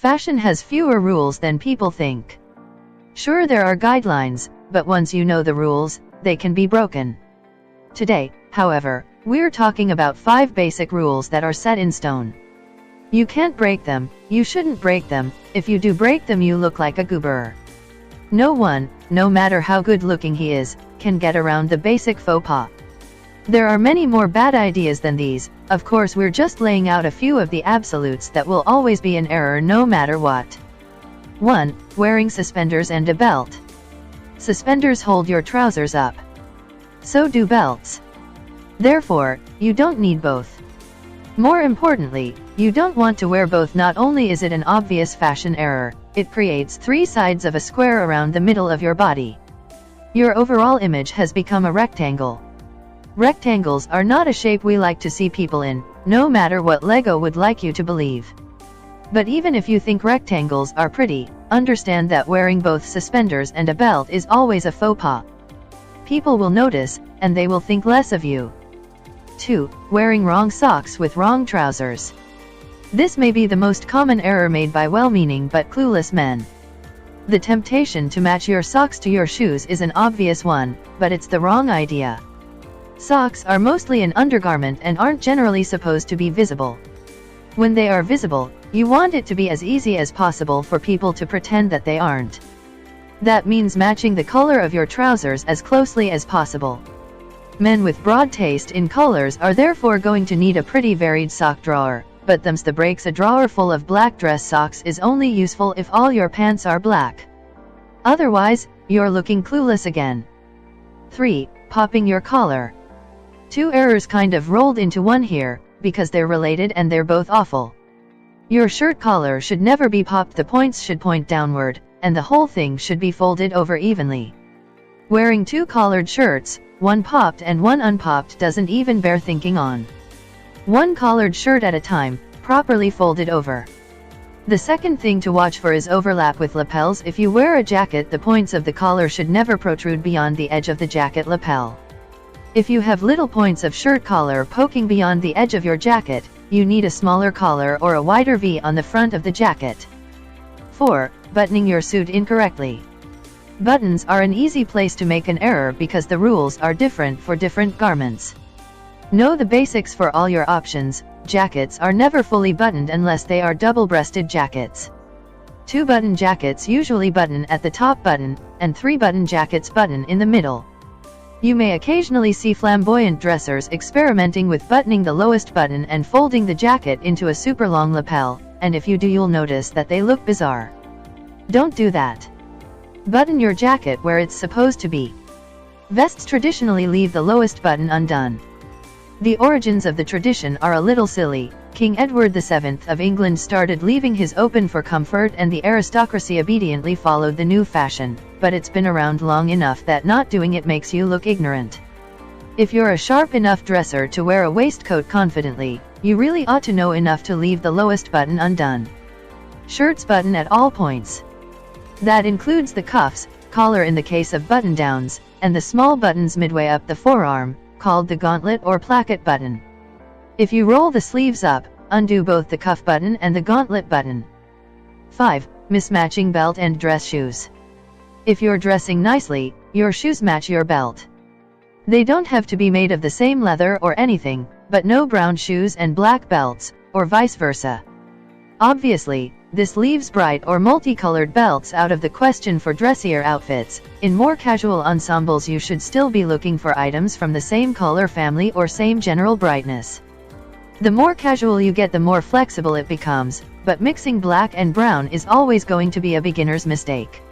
Fashion has fewer rules than people think. Sure, there are guidelines, but once you know the rules, they can be broken. Today, however, we're talking about 5 basic rules that are set in stone. You can't break them, you shouldn't break them. If you do break them, you look like a goober. No one, no matter how good looking he is, can get around the basic faux pas. There are many more bad ideas than these. Of course, we're just laying out a few of the absolutes that will always be an error no matter what. 1. Wearing suspenders and a belt. Suspenders hold your trousers up. So do belts. Therefore, you don't need both. More importantly, you don't want to wear both. Not only is it an obvious fashion error, it creates 3 sides of a square around the middle of your body. Your overall image has become a rectangle. Rectangles are not a shape we like to see people in, no matter what Lego would like you to believe. But even if you think rectangles are pretty, understand that wearing both suspenders and a belt is always a faux pas. People will notice, and they will think less of you. 2. Wearing wrong socks with wrong trousers. This may be the most common error made by well-meaning but clueless men. The temptation to match your socks to your shoes is an obvious one, but it's the wrong idea. Socks are mostly an undergarment and aren't generally supposed to be visible. When they are visible, you want it to be as easy as possible for people to pretend that they aren't. That means matching the color of your trousers as closely as possible. Men with broad taste in colors are therefore going to need a pretty varied sock drawer, but them's the breaks. A drawer full of black dress socks is only useful if all your pants are black. Otherwise, you're looking clueless again. 3. Popping your collar. 2 errors kind of rolled into one here, because they're related and they're both awful. Your shirt collar should never be popped. The points should point downward, and the whole thing should be folded over evenly. Wearing 2 collared shirts, one popped and one unpopped, doesn't even bear thinking on. One collared shirt at a time, properly folded over. The second thing to watch for is overlap with lapels. If you wear a jacket, the points of the collar should never protrude beyond the edge of the jacket lapel. If you have little points of shirt collar poking beyond the edge of your jacket, you need a smaller collar or a wider V on the front of the jacket. 4. Buttoning your suit incorrectly. Buttons are an easy place to make an error because the rules are different for different garments. Know the basics for all your options. Jackets are never fully buttoned unless they are double-breasted jackets. 2-button jackets usually button at the top button, and 3-button jackets button in the middle. You may occasionally see flamboyant dressers experimenting with buttoning the lowest button and folding the jacket into a super long lapel, and if you do, you'll notice that they look bizarre. Don't do that. Button your jacket where it's supposed to be. Vests traditionally leave the lowest button undone. The origins of the tradition are a little silly. King Edward VII of England started leaving his open for comfort, and the aristocracy obediently followed the new fashion, but it's been around long enough that not doing it makes you look ignorant. If you're a sharp enough dresser to wear a waistcoat confidently, you really ought to know enough to leave the lowest button undone. Shirts button at all points. That includes the cuffs, collar in the case of button-downs, and the small buttons midway up the forearm, called the gauntlet or placket button. If you roll the sleeves up, undo both the cuff button and the gauntlet button. 5. Mismatching belt and dress shoes. If you're dressing nicely, your shoes match your belt. They don't have to be made of the same leather or anything, but no brown shoes and black belts, or vice versa. Obviously, this leaves bright or multicolored belts out of the question for dressier outfits. In more casual ensembles, you should still be looking for items from the same color family or same general brightness. The more casual you get, the more flexible it becomes, but mixing black and brown is always going to be a beginner's mistake.